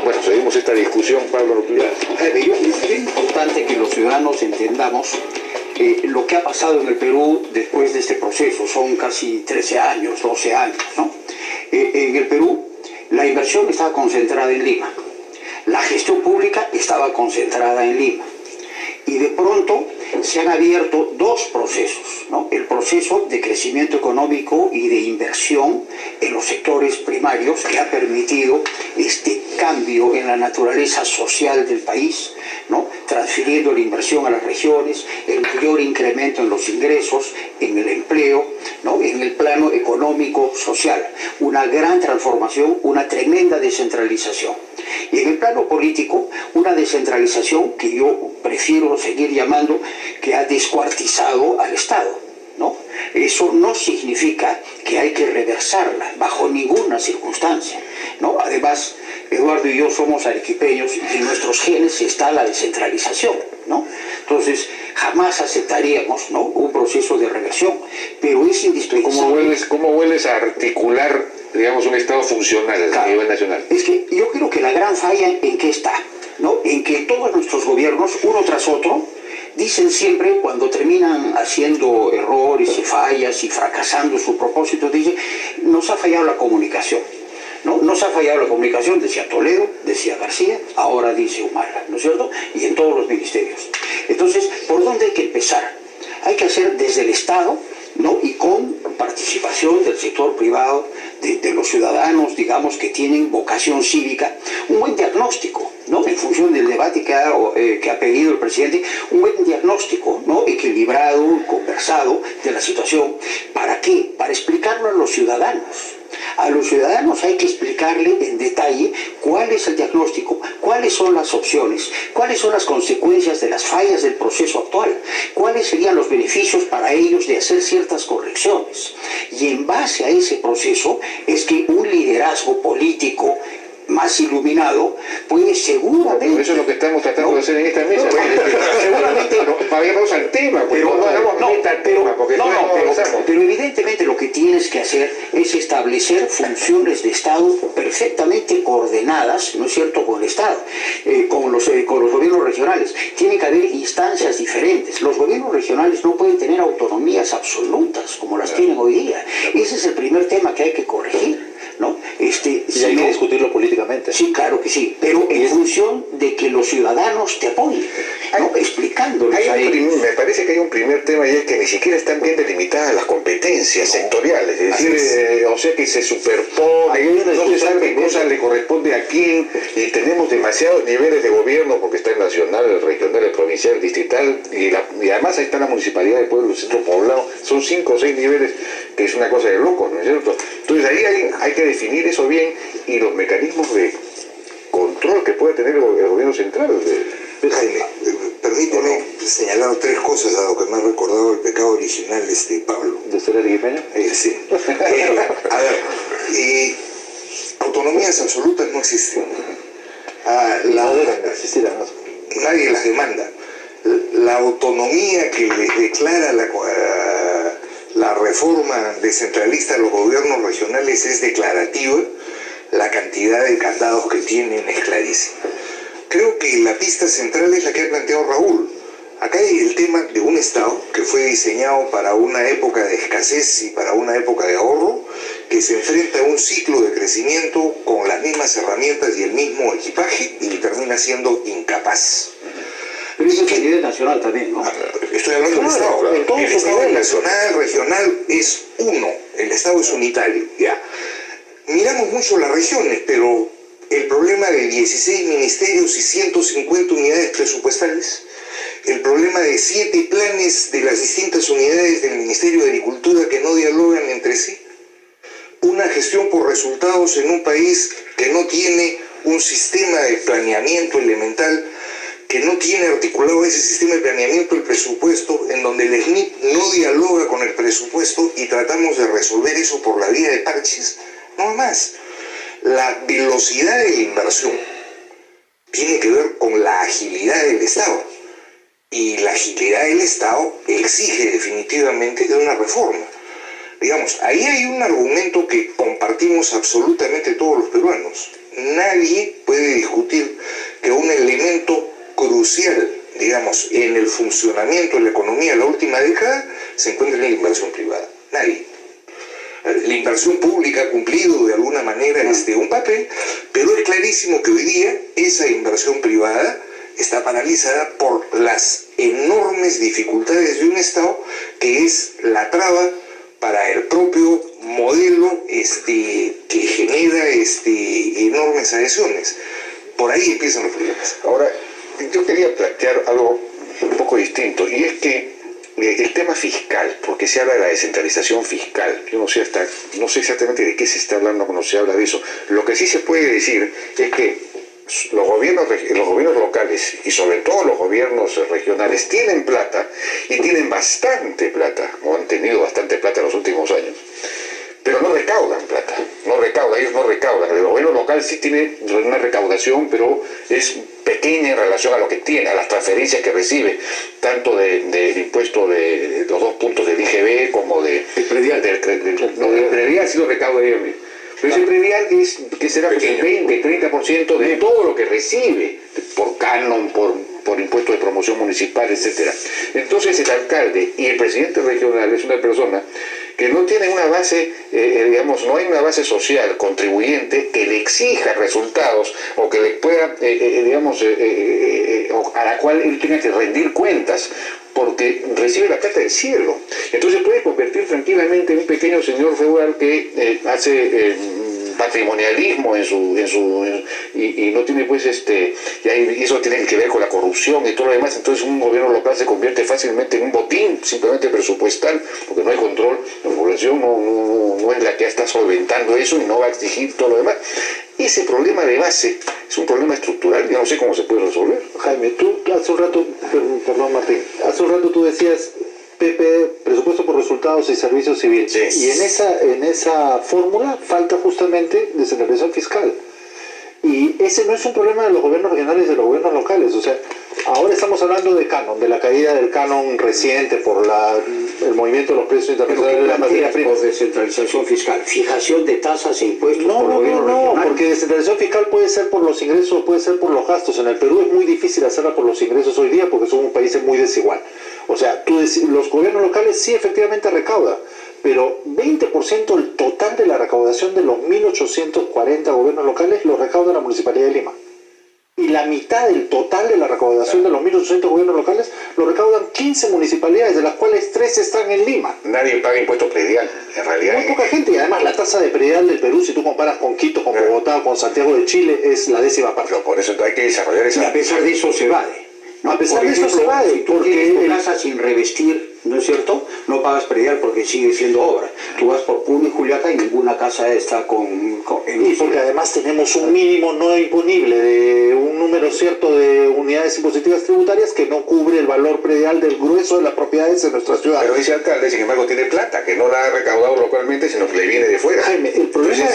Bueno, seguimos esta discusión, Pablo Rutlán. Es importante que los ciudadanos entendamos lo que ha pasado en el Perú después de este proceso. Son casi 13 años, 12 años, ¿no? En el Perú, la inversión estaba concentrada en Lima. La gestión pública estaba concentrada en Lima. Y de pronto se han abierto dos procesos, ¿no? El proceso de crecimiento económico y de inversión en los sectores primarios, que ha permitido este cambio en la naturaleza social del país, ¿no? Transfiriendo la inversión a las regiones, el mayor incremento en los ingresos, en el empleo, ¿no? En el plano económico social. Una gran transformación, una tremenda descentralización. Y en el plano político, una descentralización que yo prefiero seguir llamando que ha descuartizado al Estado, ¿no? Eso no significa que hay que reversarla bajo ninguna circunstancia, ¿no? Además, Eduardo y yo somos arequipeños y en nuestros genes está la descentralización, ¿no? Entonces, jamás aceptaríamos, ¿no?, un proceso de reversión, pero es indispensable. ¿Cómo vuelves a articular, digamos, un Estado funcional a nivel nacional? Es que yo creo que la gran falla en qué está, ¿no? En que todos nuestros gobiernos, uno tras otro, dicen siempre, cuando terminan haciendo errores y fallas y fracasando su propósito, dicen, nos ha fallado la comunicación, ¿no? Nos ha fallado la comunicación, decía Toledo, decía García, ahora dice Humala, ¿no es cierto? Y en todos los ministerios. Entonces, ¿por dónde hay que empezar? Hay que hacer desde el Estado, ¿no? Y con participación del sector privado, de los ciudadanos, digamos, que tienen vocación cívica, un buen diagnóstico, ¿no? En función del debate que ha pedido el presidente, un buen diagnóstico, ¿no? Equilibrado, conversado de la situación. ¿Para qué? Para explicarlo a los ciudadanos. A los ciudadanos hay que explicarle en detalle cuál es el diagnóstico, cuáles son las opciones, cuáles son las consecuencias de las fallas del proceso actual, cuáles serían los beneficios para ellos de hacer ciertas correcciones. Y en base a ese proceso es que un liderazgo político más iluminado puede seguramente... Pero eso es lo que estamos tratando de hacer en esta mesa. Seguramente... Vayamos al tema, pero evidentemente lo que tienes que hacer es establecer funciones de Estado perfectamente coordenadas, ¿no es cierto?, con el Estado, con los gobiernos regionales. Tiene que haber instancias diferentes. Los gobiernos regionales no pueden tener autonomías absolutas como las tienen hoy día. Ese es el primer tema que hay que corregir, ¿no? Y hay que discutirlo políticamente. Sí, claro que sí, pero en función de que los ciudadanos te apoyen, ¿no? Explicándoles a ellos. Me parece que hay un primer tema y es que ni siquiera están bien delimitadas las competencias sectoriales, es decir, o sea que se superponen, no se sabe qué cosa le corresponde a quién, y tenemos demasiados niveles de gobierno porque está el nacional, el regional, el provincial, el distrital, y además ahí está la municipalidad de pueblo, el centro poblado, son 5 o 6 niveles, que es una cosa de locos, ¿no es cierto? Entonces ahí hay que definir eso bien y los mecanismos de control que puede tener el gobierno central. Jaime, permíteme señalar 3 cosas, dado que me ha recordado el pecado original Pablo. ¿De ser arequipeño? Sí. A ver, autonomías absolutas no existen. No deben existir, además. Nadie las demanda. La autonomía que les declara la reforma descentralista a los gobiernos regionales es declarativa. La cantidad de candados que tienen es clarísima. Creo que la pista central es la que ha planteado Raúl. Acá hay el tema de un Estado que fue diseñado para una época de escasez y para una época de ahorro, que se enfrenta a un ciclo de crecimiento con las mismas herramientas y el mismo equipaje y termina siendo incapaz. Pero eso es a nivel nacional también, ¿no? Estoy hablando del Estado. El Estado nacional, regional es uno. El Estado es unitario, ya. Miramos mucho las regiones, pero el problema de 16 ministerios y 150 unidades presupuestales, el problema de 7 planes de las distintas unidades del Ministerio de Agricultura que no dialogan entre sí, una gestión por resultados en un país que no tiene un sistema de planeamiento elemental, que no tiene articulado ese sistema de planeamiento del presupuesto, en donde el SNIP no dialoga con el presupuesto y tratamos de resolver eso por la vía de parches. No más. La velocidad de la inversión tiene que ver con la agilidad del Estado. Y la agilidad del Estado exige definitivamente de una reforma. Digamos, ahí hay un argumento que compartimos absolutamente todos los peruanos. Nadie puede discutir que un elemento crucial, digamos, en el funcionamiento de la economía en la última década se encuentra en la inversión privada. Nadie. La inversión pública ha cumplido de alguna manera un papel, pero es clarísimo que hoy día esa inversión privada está paralizada por las enormes dificultades de un Estado que es la traba para el propio modelo que genera enormes adhesiones. Por ahí empiezan los problemas. Ahora, yo quería plantear algo un poco distinto, y es que el tema fiscal, porque se habla de la descentralización fiscal, yo no sé exactamente de qué se está hablando cuando se habla de eso. Lo que sí se puede decir es que los gobiernos locales y sobre todo los gobiernos regionales tienen plata, y tienen bastante plata, o han tenido bastante plata en los últimos años, pero no recaudan plata, ellos no recaudan. El gobierno local sí tiene una recaudación, pero es pequeña en relación a lo que tiene, a las transferencias que recibe, tanto del impuesto de los 2 puntos del IGB como del predial. El predial sí lo recauda ellos mismos. Pero ese predial que será pues el 20-30% de todo lo que recibe por canon, por impuestos de promoción municipal, etc. Entonces el alcalde y el presidente regional es una persona que no tiene una base, no hay una base social contribuyente que le exija resultados o que le pueda, a la cual él tenga que rendir cuentas, porque recibe la plata del cielo. Entonces puede convertir tranquilamente en un pequeño señor feudal que hace patrimonialismo y no tiene pues y eso tiene que ver con la corrupción y todo lo demás. Entonces un gobierno local se convierte fácilmente en un botín simplemente presupuestal, porque no hay control. La población no es la que está solventando eso y no va a exigir todo lo demás. Ese problema de base es un problema estructural, yo no sé cómo se puede resolver. Jaime, tú hace un rato, perdón Martín, hace un rato tú decías presupuesto por resultados y servicios civiles. Sí. Y en esa fórmula falta justamente descentralización fiscal. Y ese no es un problema de los gobiernos regionales y de los gobiernos locales. O sea, ahora estamos hablando de canon, de la caída del canon reciente por el movimiento de los precios internacionales de la materia prima. Por descentralización fiscal, fijación de tasas e impuestos. No, porque descentralización fiscal puede ser por los ingresos, puede ser por los gastos. En el Perú es muy difícil hacerla por los ingresos hoy día porque somos un país muy desigual. O sea, los gobiernos locales sí efectivamente recaudan, pero 20% del total de la recaudación de los 1.840 gobiernos locales lo recauda la Municipalidad de Lima. Y la mitad del total de la recaudación de los 1.800 gobiernos locales lo recaudan 15 municipalidades, de las cuales 3 están en Lima. Nadie paga impuesto predial, en realidad. Muy poca gente, y además la tasa de predial del Perú, si tú comparas con Quito, con Bogotá o con Santiago de Chile, es la 10ª parte. Pero por eso hay que desarrollar esa... Y a pesar de eso se evade. No, a pesar de eso se evade, si tú tienes tu casa sin revestir, ¿no es cierto? No pagas predial porque sigue siendo obra. Tú vas por Puno y Juliaca y ninguna casa está y porque además tenemos un mínimo no imponible de un número cierto de unidades impositivas tributarias que no cubre el valor predial del grueso de las propiedades de nuestra ciudad. Pero ese alcalde, sin embargo, tiene plata, que no la ha recaudado localmente, sino que le viene de fuera. Jaime, el problema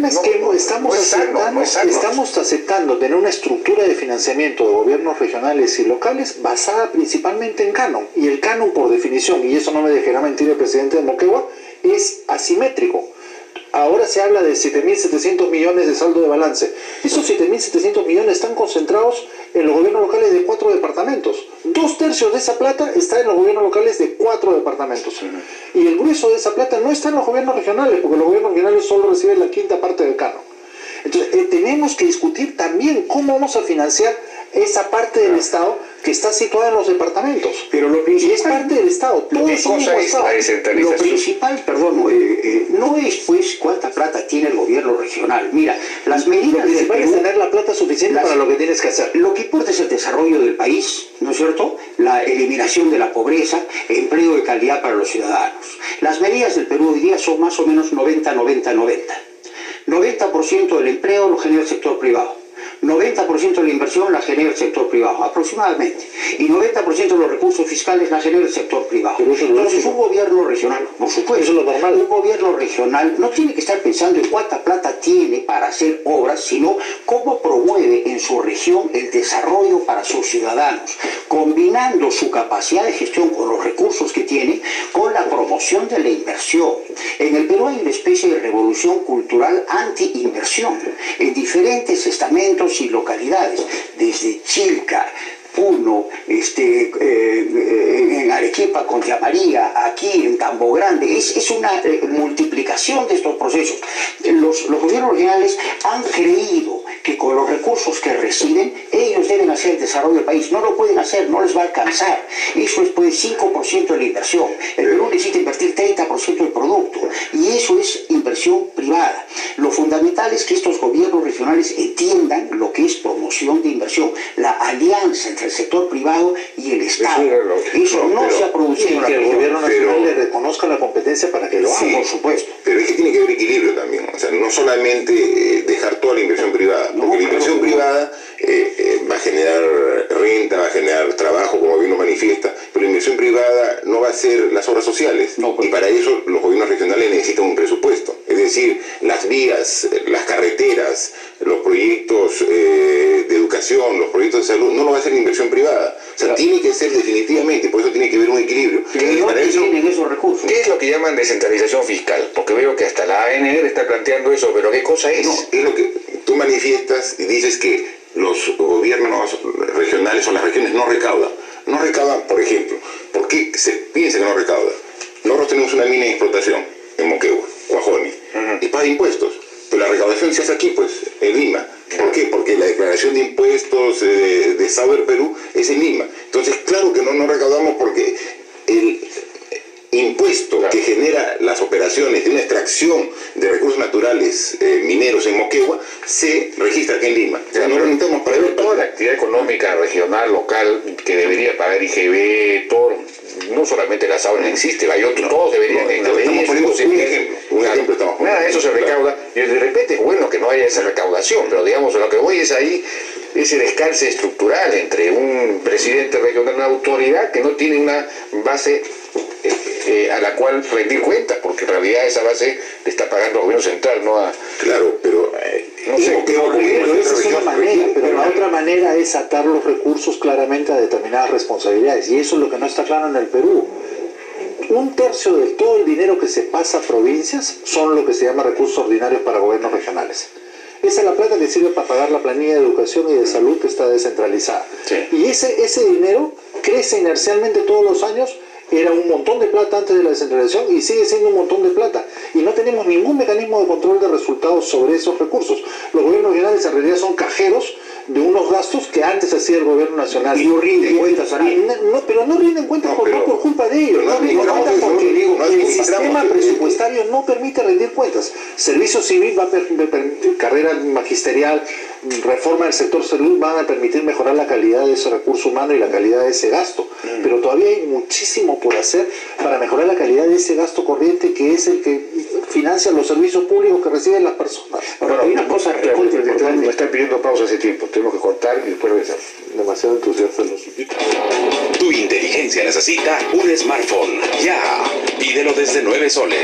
es que estamos aceptando tener una estructura de financiamiento de gobiernos regionales y locales basada principalmente en canon. Y el canon, por definición, y eso no me dejará mentir el presidente de Moquegua, es asimétrico. Ahora se habla de 7.700 millones de saldo de balance. Esos 7.700 millones están concentrados en los gobiernos locales de 4 departamentos. 2/3 de esa plata está en los gobiernos locales de 4 departamentos. Y el grueso de esa plata no está en los gobiernos regionales, porque los gobiernos regionales solo reciben la 5ª parte del canon. Entonces, tenemos que discutir también cómo vamos a financiar esa parte del Estado que está situada en los departamentos. Pero lo principal, y es parte del Estado. Todo es un Estado. Lo principal, no es pues cuánta plata tiene el gobierno regional. Mira, las medidas lo principal es tener la plata suficiente para lo que tienes que hacer. Lo que importa es el desarrollo del país, ¿no es cierto? La eliminación de la pobreza, empleo de calidad para los ciudadanos. Las medidas del Perú hoy día son más o menos 90%. 90% del empleo lo genera el sector privado. 90% de la inversión la genera el sector privado, aproximadamente. Y 90% de los recursos fiscales la genera el sector privado. Entonces, un gobierno regional, por supuesto, eso es lo normal. Un gobierno regional no tiene que estar pensando en cuánta plata tiene para para hacer obras, sino cómo promueve en su región el desarrollo para sus ciudadanos, combinando su capacidad de gestión con los recursos que tiene, con la promoción de la inversión. En el Perú hay una especie de revolución cultural anti-inversión en diferentes estamentos y localidades, desde Chilca, Puno, en Arequipa, Contra María, aquí en Campo Grande. Es una multiplicación de estos procesos. Los gobiernos regionales han creído que con los recursos que reciben, ellos deben hacer el desarrollo del país. No lo pueden hacer, no les va a alcanzar. Eso es pues 5% de la inversión. El Perú necesita invertir 30% del producto, y eso es inversión privada. Lo fundamental es que estos gobiernos regionales entiendan lo que es promoción de inversión, la alianza entre el sector privado y el Estado. Eso no se ha producido en la que el región. gobierno nacional le reconozca la competencia para que lo haga. Sí, por supuesto. Pero es que tiene que haber equilibrio también. O sea, no solamente dejar toda la inversión privada, porque la inversión privada va a generar renta, va a generar trabajo, como bien lo manifiesta, pero la inversión privada no va a ser las obras sociales. Y para eso los gobiernos regionales necesitan un presupuesto. Es decir, las vías, las carreteras, los proyectos de educación, los proyectos de salud, no lo va a hacer la inversión privada. O sea, tiene que ser definitivamente, por eso tiene que haber un equilibrio. Y para eso tienen esos recursos. ¿Qué es lo que llaman descentralización fiscal? Porque veo que hasta la ANR está planteando eso, pero ¿qué cosa es? No, es lo que tú manifiestas y dices que los gobiernos regionales o las regiones no recaudan. No recaudan, por ejemplo, ¿por qué se piensa que no recaudan? Nosotros tenemos una mina de explotación en Moquegua, Cuajoni, y paga impuestos, pero la recaudación se hace aquí, pues, en Lima. ¿Por qué? Porque la declaración de impuestos de Sauber Perú es en Lima. Entonces, claro que no recaudamos porque el impuesto que genera las operaciones de una extracción de recursos naturales mineros en Moquegua se registra aquí en Lima. O sea, no lo necesitamos para ver toda la actividad económica regional, local, que debería pagar IGB, todo, no solamente la SAUR existe, hay otros, todos deberían estamos poniendo un ejemplo estamos poniendo. Nada de eso se recauda, y de repente es bueno que no haya esa recaudación, pero digamos, lo que voy es ahí, ese descalce estructural entre un presidente regional, una autoridad que no tiene una base a la cual rendir cuentas, porque en realidad esa base le está pagando al gobierno central, no a... Claro, pero no sé, pero esa es una manera, pero la otra manera es atar los recursos claramente a determinadas responsabilidades, y eso es lo que no está claro en el Perú. 1/3 de todo el dinero que se pasa a provincias son lo que se llama recursos ordinarios para gobiernos regionales. Esa es la plata que sirve para pagar la planilla de educación y de salud que está descentralizada. Sí. Y ese dinero crece inercialmente todos los años. Era un montón de plata antes de la descentralización y sigue siendo un montón de plata. Y no tenemos ningún mecanismo de control de resultados sobre esos recursos. Los gobiernos regionales en realidad son cajeros de unos gastos que antes hacía el gobierno nacional. Y no rinden cuentas a nadie. Pero no rinden cuentas no por culpa de ellos. No rinden cuentas porque el sistema presupuestario no permite rendir cuentas. Servicio civil va a permitir, carrera magisterial, reforma del sector salud van a permitir mejorar la calidad de ese recurso humano y la calidad de ese gasto. Pero todavía hay muchísimo por hacer para mejorar la calidad de ese gasto corriente que es el que financia los servicios públicos que reciben las personas. Bueno, hay una cosa que me están pidiendo pausa hace tiempo, tenemos que cortar y después regresar. Demasiado entusiasta los invito. Tu inteligencia necesita un smartphone. Ya, pídelo desde 9 soles.